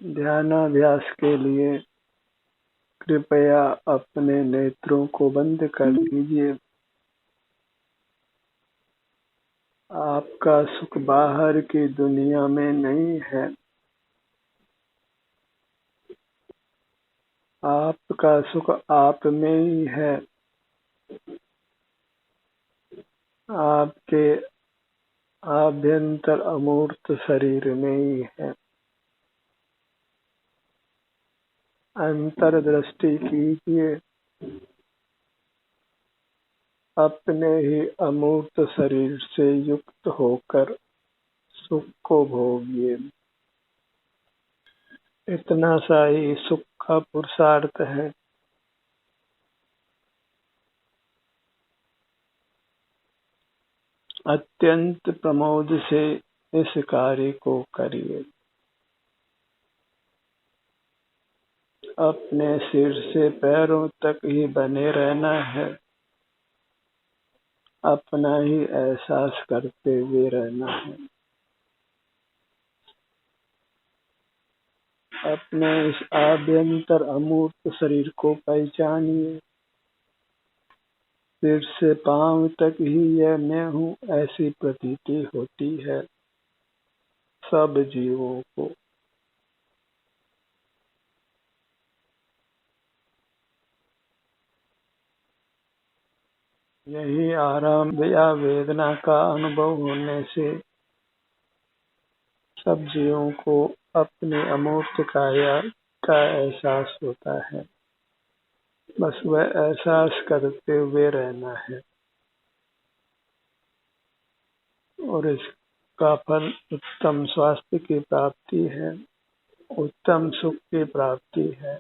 ध्यानाभ्यास के लिए कृपया अपने नेत्रों को बंद कर लीजिए। आपका सुख बाहर की दुनिया में नहीं है। आपका सुख आप में ही है। आपके आभ्यंतर अमूर्त शरीर में ही है। अंतर्दृष्टि कीजिए। अपने ही अमूर्त शरीर से युक्त होकर सुख को भोगिए। इतना सा ही सुख का पुरुषार्थ है। अत्यंत प्रमोद से इस कार्य को करिए। अपने सिर से पैरों तक ही बने रहना है। अपना ही एहसास करते हुए रहना है। अपने इस आभ्यंतर अमूर्त शरीर को पहचानिए। सिर से पांव तक ही यह मैं हूँ ऐसी प्रतीति होती है सब जीवों को। यही आराम या वेदना का अनुभव होने से सब जीवों को अपने अमूर्त काया का एहसास होता है। बस वह एहसास करते हुए रहना है और इसका फल उत्तम स्वास्थ्य की प्राप्ति है, उत्तम सुख की प्राप्ति है,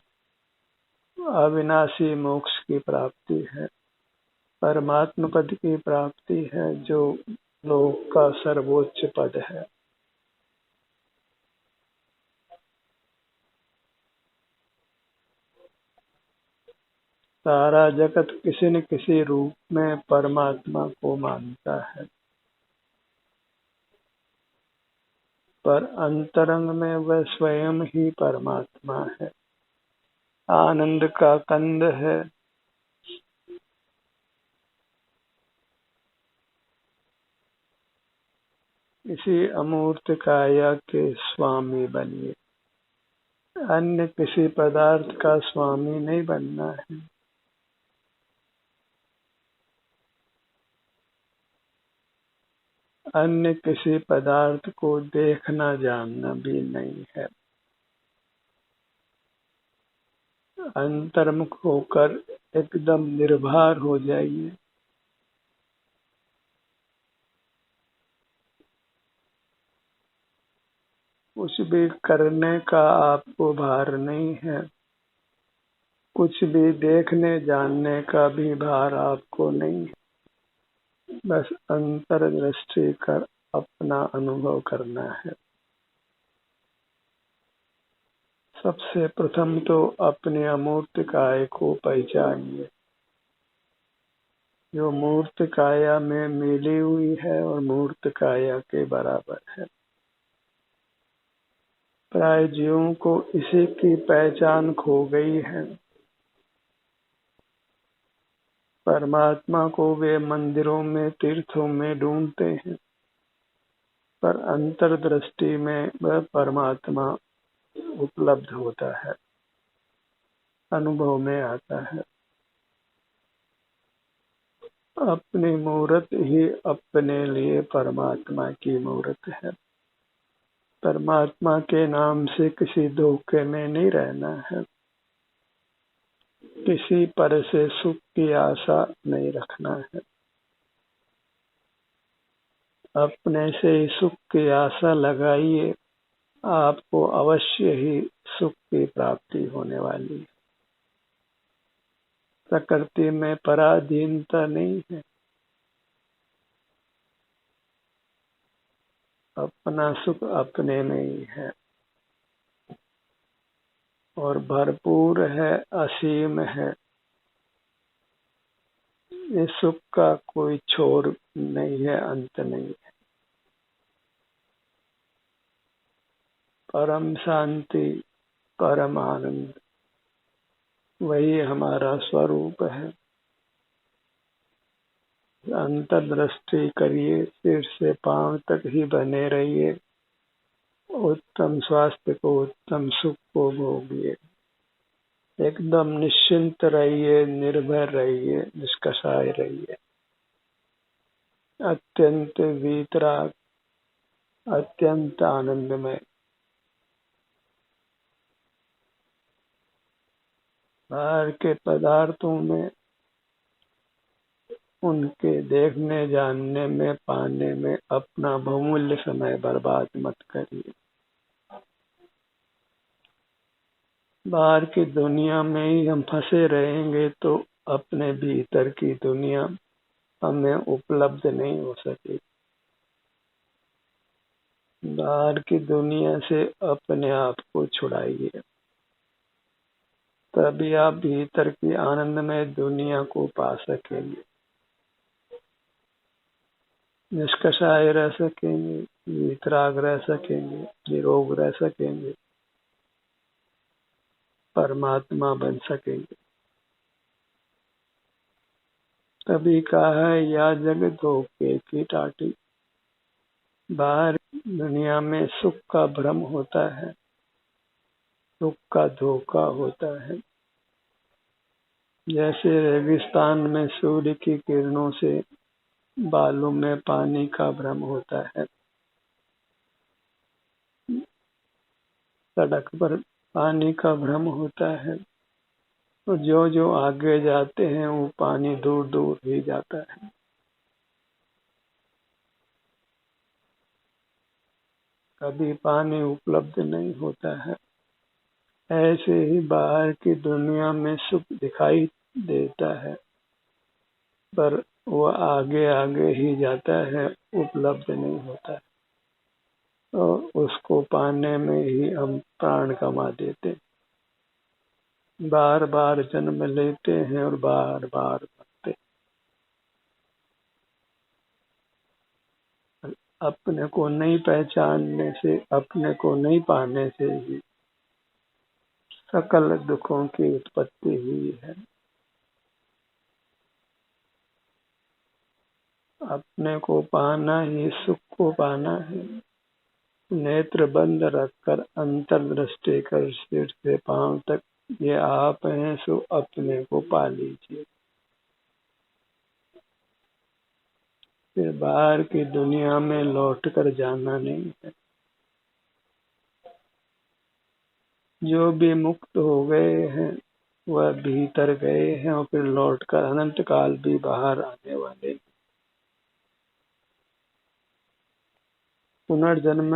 अविनाशी मोक्ष की प्राप्ति है, परमात्म पद की प्राप्ति है जो लोक का सर्वोच्च पद है। सारा जगत किसी न किसी रूप में परमात्मा को मानता है, पर अंतरंग में वह स्वयं ही परमात्मा है, आनंद का कंद है। इसी अमूर्त काया के स्वामी बनिए। अन्य किसी पदार्थ का स्वामी नहीं बनना है। अन्य किसी पदार्थ को देखना जानना भी नहीं है। अंतर्मुख होकर एकदम निर्भर हो जाइए। कुछ भी करने का आपको भार नहीं है। कुछ भी देखने जानने का भी भार आपको नहीं है। बस अंतर्दृष्टि कर अपना अनुभव करना है। सबसे प्रथम तो अपने अमूर्त काय को पहचानिए, जो मूर्त काया में मिली हुई है और मूर्त काया के बराबर है। प्राय जीवों को इसी की पहचान खो गई है। परमात्मा को वे मंदिरों में तीर्थों में ढूंढते हैं, पर अंतर्दृष्टि में वह परमात्मा उपलब्ध होता है, अनुभव में आता है। अपनी मूर्त ही अपने लिए परमात्मा की मूर्त है। परमात्मा के नाम से किसी धोखे में नहीं रहना है। किसी पर से सुख की आशा नहीं रखना है। अपने से ही सुख की आशा लगाइए, आपको अवश्य ही सुख की प्राप्ति होने वाली है। प्रकृति में पराधीनता नहीं है। अपना सुख अपने में ही है और भरपूर है, असीम है। इस सुख का कोई छोर नहीं है, अंत नहीं है। परम शांति परम आनंद, वही हमारा स्वरूप है। अंतर्दृष्टि करिए, सिर से पांव तक ही बने रहिए, उत्तम स्वास्थ्य को, उत्तम सुख को भोगिए। एकदम निश्चिंत रहिए, निर्भय रहिए, निष्कषाय रहिए, अत्यंत वीतराग, अत्यंत आनंदमय। बाहर के पदार्थों में, उनके देखने, जानने में, पाने में अपना बहुमूल्य समय बर्बाद मत करिए। बाहर की दुनिया में ही हम फंसे रहेंगे तो अपने भीतर की दुनिया हमें उपलब्ध नहीं हो सकेगी। बाहर की दुनिया से अपने आप को छुड़ाइए, तभी आप भीतर की आनंदमय दुनिया को पा सकेंगे, निष्कषाय रह सकेंगे, वितराग रह सकेंगे, निरोग रह सकेंगे, परमात्मा बन सकेंगे। तभी कहा है, या जग धोखे की टाटी। बाहर दुनिया में सुख का भ्रम होता है, सुख का धोखा होता है। जैसे रेगिस्तान में सूर्य की किरणों से बालू में पानी का भ्रम होता है, सड़क पर पानी का भ्रम होता है, तो जो जो आगे जाते हैं वो पानी दूर दूर ही जाता है। कभी पानी उपलब्ध नहीं होता है। ऐसे ही बाहर की दुनिया में सुख दिखाई देता है, पर वह आगे आगे ही जाता है, उपलब्ध नहीं होता है। तो उसको पाने में ही हम प्राण गंवा देते, बार बार जन्म लेते हैं और बार बार मरते। अपने को नहीं पहचानने से, अपने को नहीं पाने से ही सकल दुखों की उत्पत्ति हुई है। अपने को पाना ही सुख को पाना है। नेत्र बंद रखकर अंतर्दृष्टि कर सिर से पांव तक ये आप हैं, सो अपने को पा लीजिए। फिर बाहर की दुनिया में लौट कर जाना नहीं है। जो भी मुक्त हो गए हैं वह भीतर गए हैं और फिर लौट कर अनंत काल भी बाहर आने वाले, पुनर्जन्म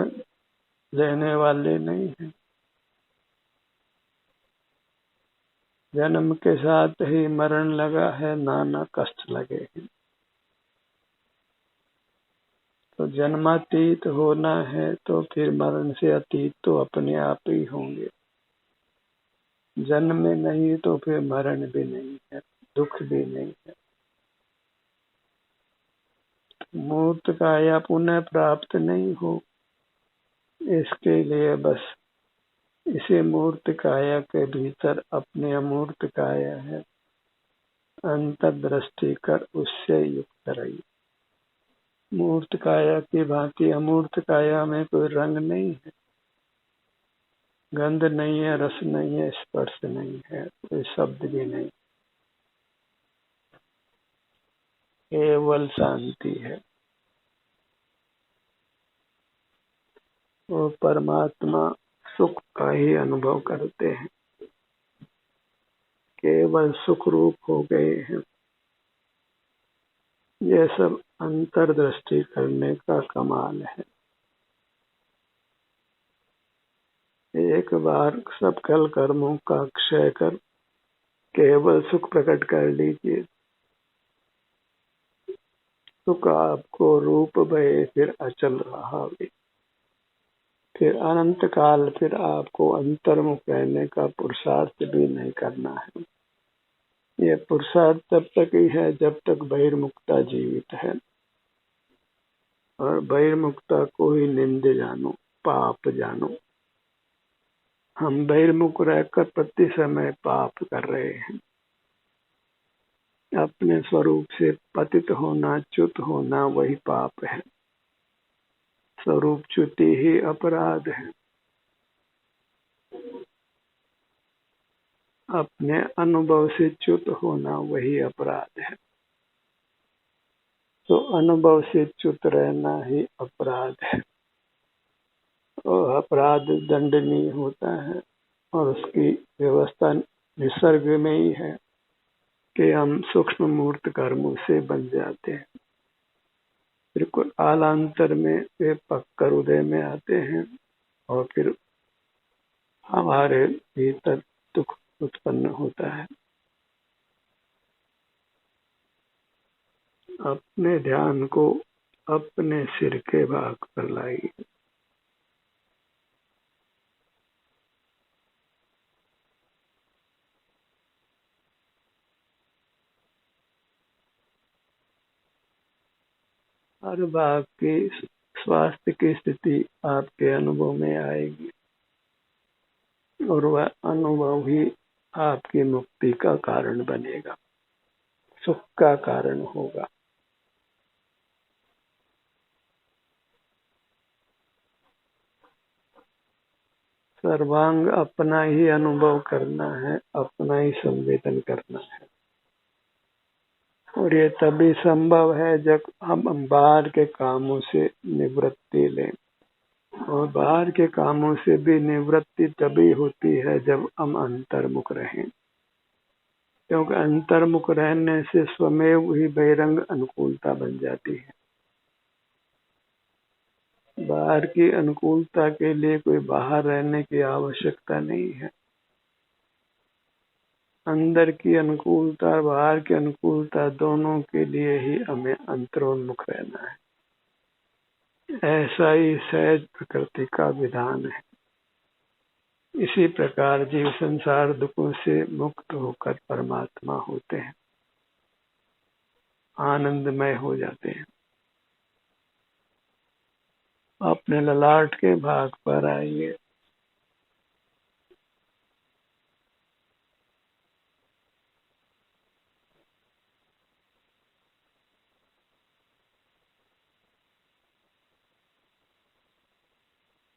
लेने वाले नहीं हैं। जन्म के साथ ही मरण लगा है, नाना कष्ट लगे हैं। तो जन्मातीत होना है तो फिर मरण से अतीत तो अपने आप ही होंगे। जन्म में नहीं तो फिर मरण भी नहीं है, दुख भी नहीं है। मूर्त काया पुनः प्राप्त नहीं हो, इसके लिए बस इसे मूर्त काया के भीतर अपने अमूर्त काया है, अंतर्दृष्टि कर उससे युक्त रहिए। मूर्त काया की भांति अमूर्त काया में कोई रंग नहीं है, गंध नहीं है, रस नहीं है, स्पर्श नहीं है, कोई शब्द भी नहीं, केवल शांति है। वो परमात्मा सुख का ही अनुभव करते हैं, केवल सुख रूप हो गए हैं। ये सब अंतर्दृष्टि करने का कमाल है। एक बार सब कल कर्मों का क्षय कर केवल सुख प्रकट कर लीजिए, सुख आपको रूप भय फिर अचल रहा, फिर अनंत काल फिर आपको अंतर्मुख रहने का पुरुषार्थ भी नहीं करना है। ये पुरुषार्थ तब तक ही है जब तक बहिर्मुक्ता जीवित है, और बहिर्मुक्ता को ही निंद जानो, पाप जानो। हम बहिर्मुख रहकर प्रति समय पाप कर रहे हैं। अपने स्वरूप से पतित होना, च्युत होना वही पाप है। स्वरूप च्युति ही अपराध है। अपने अनुभव से च्युत होना वही अपराध है। तो अनुभव से च्युत रहना ही अपराध है और अपराध दंडनीय होता है। और उसकी व्यवस्था निसर्ग में ही है कि हम सूक्ष्म मूर्त कर्मों से बन जाते हैं। बिल्कुल कालांतर में वे पक्कर उदय में आते हैं और फिर हमारे भीतर दुख उत्पन्न होता है। अपने ध्यान को अपने सिर के भाग पर लाइए। हर भाग की स्वास्थ्य की स्थिति आपके अनुभव में आएगी और वह अनुभव ही आपकी मुक्ति का कारण बनेगा, सुख का कारण होगा। सर्वांग अपना ही अनुभव करना है, अपना ही संवेदन करना है। और ये तभी संभव है जब हम बाहर के कामों से निवृत्ति लें। और बाहर के कामों से भी निवृत्ति तभी होती है जब हम अंतर्मुख रहें, क्योंकि अंतर्मुख रहने से स्वमेव ही बहिरंग अनुकूलता बन जाती है। बाहर की अनुकूलता के लिए कोई बाहर रहने की आवश्यकता नहीं है। अंदर की अनुकूलता, बाहर की अनुकूलता दोनों के लिए ही हमें अंतरोन्मुख रहना है। ऐसा ही सहज प्रकृति का विधान है। इसी प्रकार जीव संसार दुखों से मुक्त होकर परमात्मा होते हैं, आनंदमय हो जाते हैं। अपने ललाट के भाग पर आइए।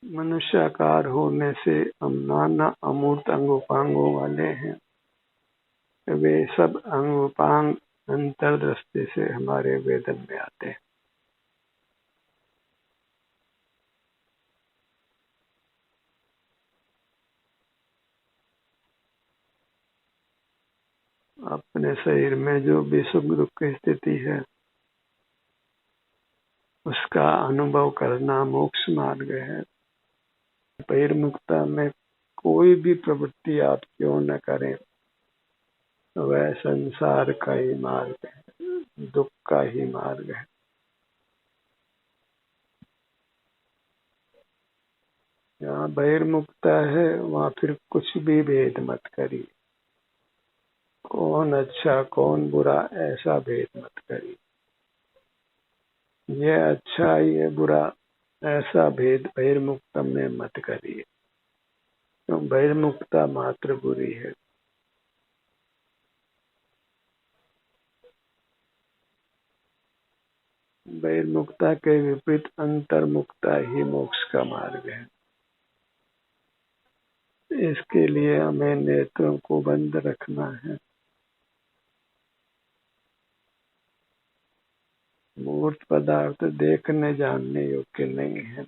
मनुष्याकार होने से हम नाना अमूर्त अंगोपांगों वाले हैं। वे सब अंगोपांग अंतर्दृष्टि से हमारे वेदन में आते हैं। अपने शरीर में जो भी सुख दुख की स्थिति है उसका अनुभव करना मोक्ष मार्ग है। बहिर्मुखता में कोई भी प्रवृत्ति आप क्यों न करें, वह संसार का ही मार्ग है, दुख का ही मार्ग है। जहाँ बहिर्मुखता है वहाँ फिर कुछ भी भेद मत करिए। कौन अच्छा कौन बुरा ऐसा भेद मत करिए। ये अच्छा ये बुरा ऐसा भेद बहिर्मुखता में मत करिए, तो बहिर्मुखता मात्र बुरी है। बहिर्मुखता के विपरीत अंतर्मुखता ही मोक्ष का मार्ग है। इसके लिए हमें नेत्रों को बंद रखना है। मूर्त पदार्थ देखने जानने योग्य नहीं है।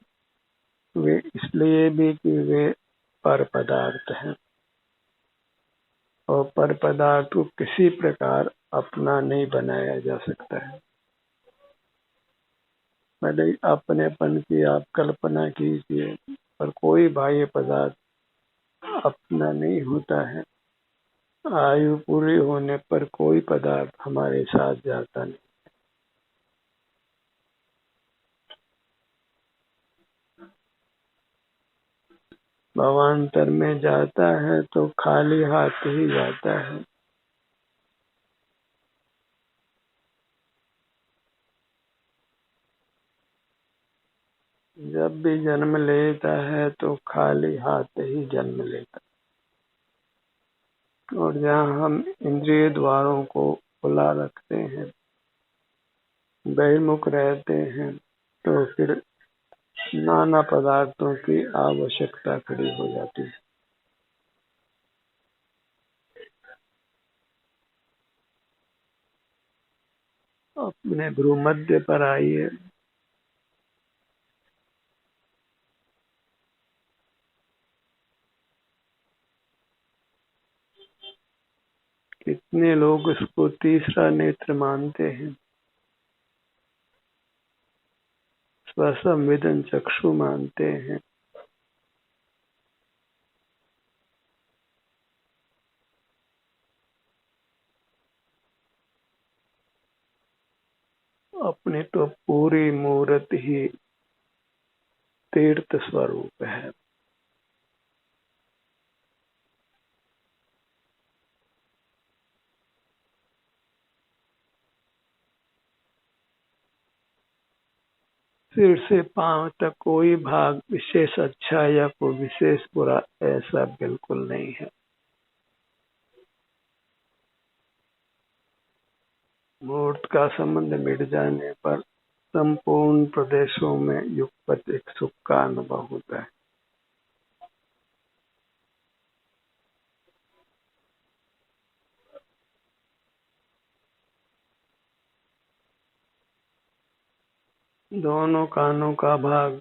वे इसलिए भी कि वे पर पदार्थ हैं और पर पदार्थ को किसी प्रकार अपना नहीं बनाया जा सकता है। भले अपनेपन की आप कल्पना कीजिए, पर कोई बाह्य पदार्थ अपना नहीं होता है। आयु पूरी होने पर कोई पदार्थ हमारे साथ जाता नहीं। भवांतर में जाता है तो खाली हाथ ही जाता है। जब भी जन्म लेता है तो खाली हाथ ही जन्म लेता है। और जहाँ हम इंद्रिय द्वारों को खुला रखते हैं, बहिर्मुख रहते हैं, तो फिर नाना पदार्थों की आवश्यकता खड़ी हो जाती है। अपने भ्रूमध्य पर आइए। कितने लोग इसको तीसरा नेत्र मानते हैं, स्वसंवेदन चक्षु मानते हैं। अपनी तो पूरी मूर्त ही तीर्थ स्वरूप है। सिर से पांव तक कोई भाग विशेष अच्छा या कोई विशेष बुरा, ऐसा बिल्कुल नहीं है। मूर्त का संबंध मिट जाने पर संपूर्ण प्रदेशों में युगपत एक सुख का अनुभव होता है। दोनों कानों का भाग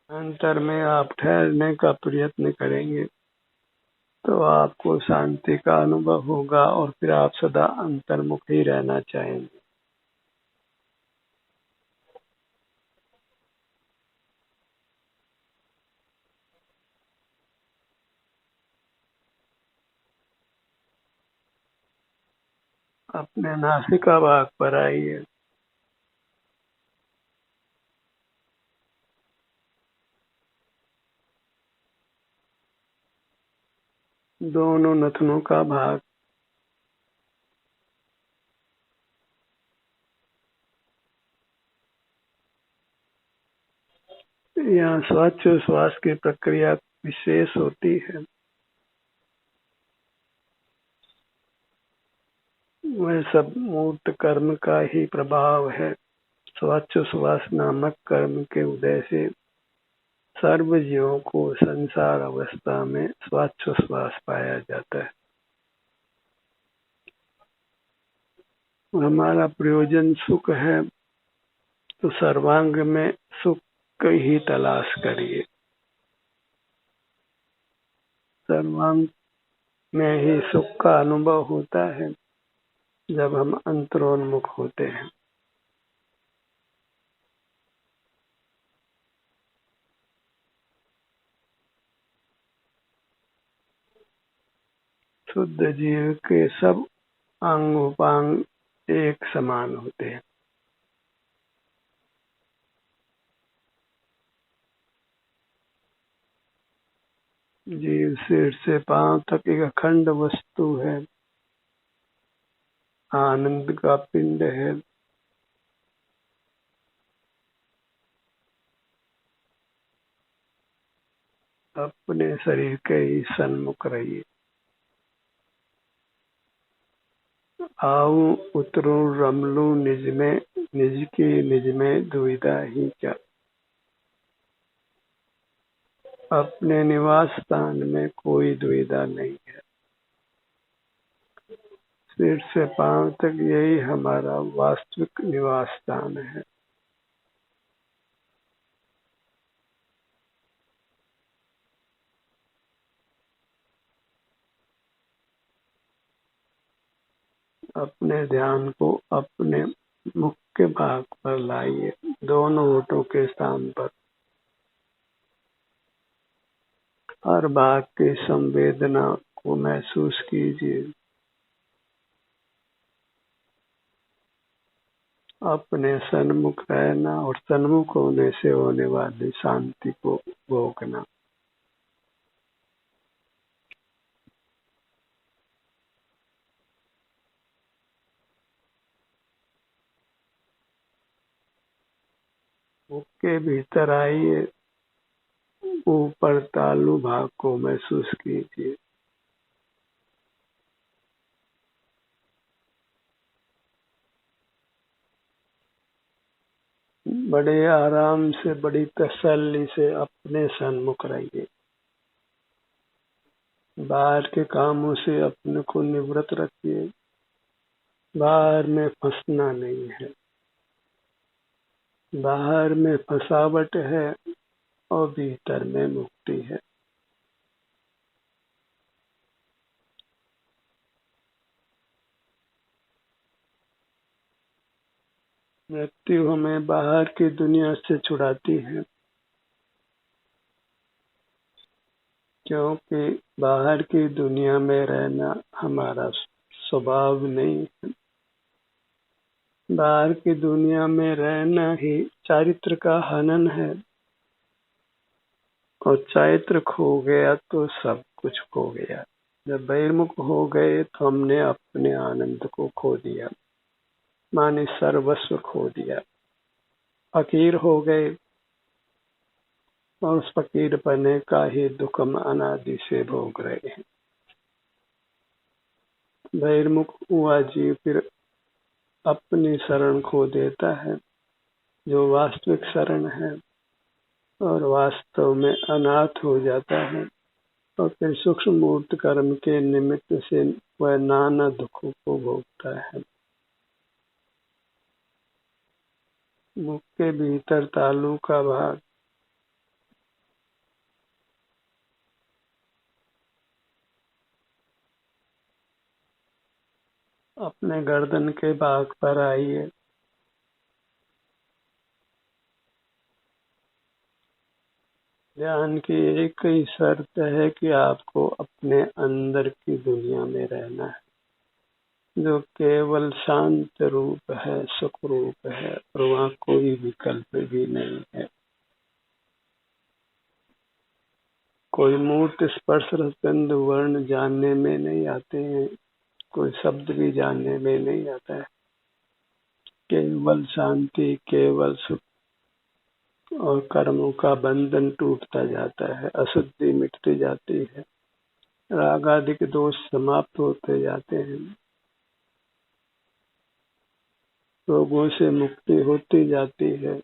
अंतर में आप ठहरने का प्रयत्न करेंगे तो आपको शांति का अनुभव होगा और फिर आप सदा अंतर्मुख ही रहना चाहेंगे। अपने नासिका भाग पर आइए। दोनों नथनों का भाग यहाँ श्वास की प्रक्रिया विशेष होती है। वह सब मूर्त कर्म का ही प्रभाव है। श्वास नामक कर्म के उदय से सर्व जीवों को संसार अवस्था में श्वास पाया जाता है। हमारा प्रयोजन सुख है तो सर्वांग में सुख ही तलाश करिए। सर्वांग में ही सुख का अनुभव होता है जब हम अंतरोन्मुख होते हैं। शुद्ध जीव के सब अंग उपांग एक समान होते हैं। जीव सिर से पांव तक एक अखंड वस्तु है, आनंद का पिंड है। अपने शरीर के ही सन्मुख रहिए। आऊं उतरूं रमलूं निज की निज में दुविधा ही क्या। अपने निवास स्थान में कोई दुविधा नहीं है। सिर से पांव तक यही हमारा वास्तविक निवास स्थान है। अपने ध्यान को अपने मुख्य भाग पर लाइए, दोनों होठों के स्थान पर। हर भाग की संवेदना को महसूस कीजिए। अपने सन्मुख रहना और सन्मुख होने से होने वाली शांति को भोगना। मुख के भीतर आइए, ऊपर तालु भाग को महसूस कीजिए। बड़े आराम से, बड़ी तसल्ली से अपने सन्मुख रहिए। बाहर के कामों से अपने को निवृत्त रखिए। बाहर में फंसना नहीं है। बाहर में फंसावट है और भीतर में मुक्ति है। मृत्यु हमें बाहर की दुनिया से छुड़ाती है, क्योंकि बाहर की दुनिया में रहना हमारा स्वभाव नहीं है। बाहर की दुनिया में रहना ही चारित्र का हनन है, और चारित्र खो गया तो सब कुछ खो गया। जब बहिर्मुख हो गए तो हमने अपने आनंद को खो दिया, माने सर्वस्व खो दिया। फकीर हो गए और उस फकीर पने का ही दुख हम अनादि से भोग रहे हैं। बहिर्मुख हुआ जीव फिर अपनी शरण खो देता है, जो वास्तविक शरण है, और वास्तव में अनाथ हो जाता है। और फिर सूक्ष्म मूर्त कर्म के निमित्त से वह नाना दुखों को भोगता है। मुख के भीतर तालु का भाग, अपने गर्दन के भाग पर आइए। ध्यान की एक ही शर्त है कि आपको अपने अंदर की दुनिया में रहना है, जो केवल शांत रूप है, सुख रूप है, और वहाँ कोई विकल्प भी नहीं है। कोई मूर्त स्पर्श रस गंध वर्ण जानने में नहीं आते हैं, कोई शब्द भी जानने में नहीं आता है। केवल शांति, केवल सुख, और कर्मों का बंधन टूटता जाता है, अशुद्धि मिटती जाती है, राग आदि के दोष समाप्त होते जाते हैं, रोगों से मुक्ति होती जाती है,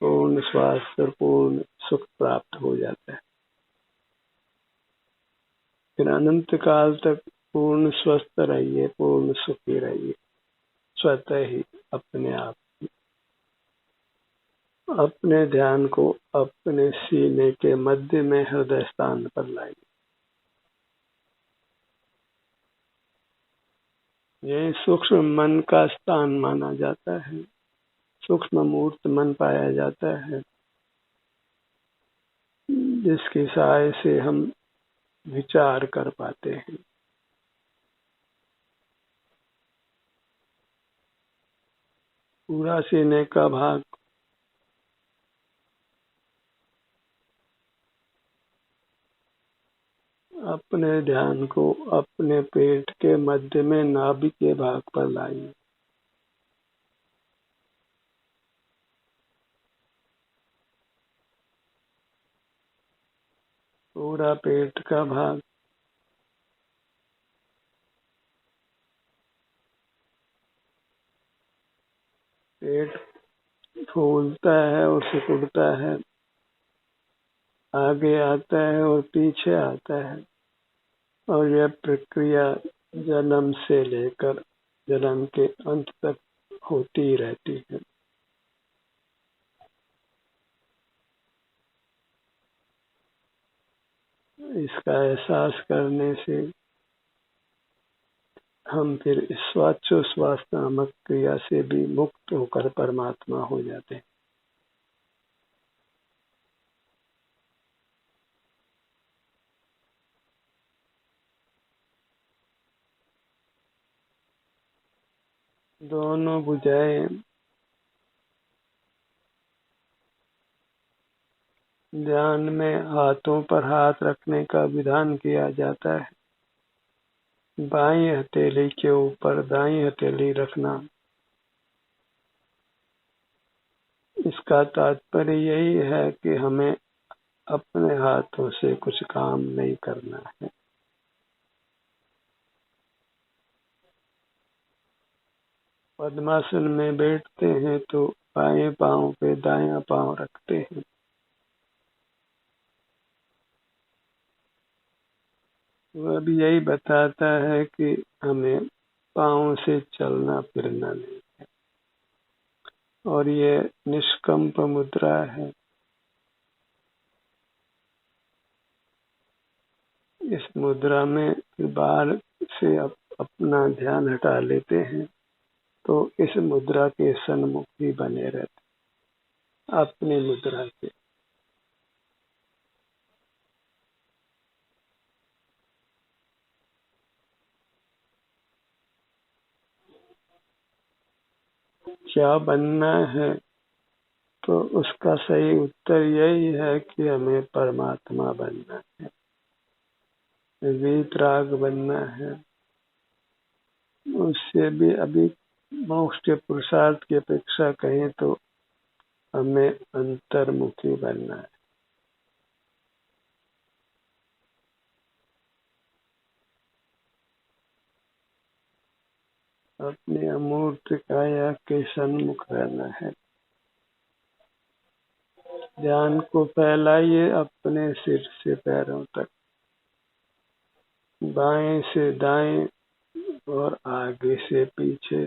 पूर्ण स्वास्थ्य और पूर्ण सुख प्राप्त हो जाता है। फिर अनंत काल तक पूर्ण स्वस्थ रहिए, पूर्ण सुखी रहिए, स्वतः ही अपने आप। अपने ध्यान को अपने सीने के मध्य में हृदय स्थान पर लाइए। यह सूक्ष्म मन का स्थान माना जाता है, सूक्ष्म मूर्त मन पाया जाता है, जिसकी सहाय से हम विचार कर पाते हैं। पूरा सीने का भाग अपने ध्यान को अपने पेट के मध्य में नाभि के भाग पर लाइए। पूरा पेट का भाग पेट फूलता है और सिकुड़ता है, आगे आता है और पीछे आता है, और यह प्रक्रिया जन्म से लेकर जन्म के अंत तक होती रहती है। इसका एहसास करने से हम फिर श्वासोच्छ्वास नामक क्रिया से भी मुक्त होकर परमात्मा हो जाते हैं। दोनों भुजाएं ध्यान में हाथों पर हाथ रखने का विधान किया जाता है। बाईं हथेली के ऊपर दाईं हथेली रखना, इसका तात्पर्य यही है कि हमें अपने हाथों से कुछ काम नहीं करना है। पद्मासन में बैठते हैं तो बाएं पांव पे दायां पांव रखते हैं। वह भी यही बताता है कि हमें पांव से चलना फिरना नहीं है। और ये निष्कंप मुद्रा है। इस मुद्रा में बाहर से अपना ध्यान हटा लेते हैं तो इस मुद्रा के सन्मुख ही बने रहते अपनी मुद्रा के। क्या बनना है तो उसका सही उत्तर यही है कि हमें परमात्मा बनना है, वीतराग बनना है। उससे भी अभी मोक्ष के पुरुषार्थ की अपेक्षा कहें तो हमें अंतर्मुखी बनना है। अपने अमूर्त काया के सन्मुख रहना है। ध्यान को फैलाइए अपने सिर से पैरों तक, बाएं से दाएं और आगे से पीछे,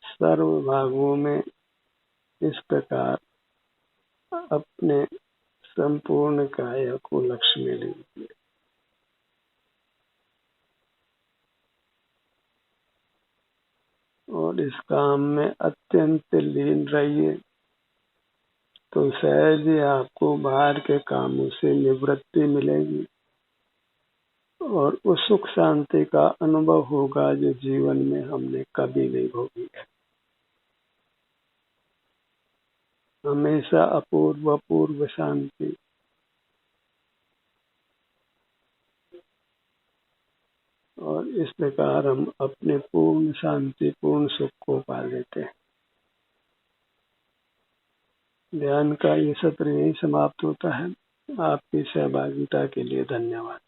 सर्व भागों में इस प्रकार अपने संपूर्ण काया को लक्ष्य में लीजिए। और इस काम में अत्यंत लीन रहिए तो सहज ही आपको बाहर के कामों से निवृत्ति मिलेगी और उस सुख शांति का अनुभव होगा जो जीवन में हमने कभी नहीं भोगी है। हमेशा अपूर्व अपूर्व शांति। और इस प्रकार हम अपने पूर्ण शांति पूर्ण सुख को पा लेते हैं। ध्यान का ये सत्र यही समाप्त होता है। आपकी सहभागिता के लिए धन्यवाद।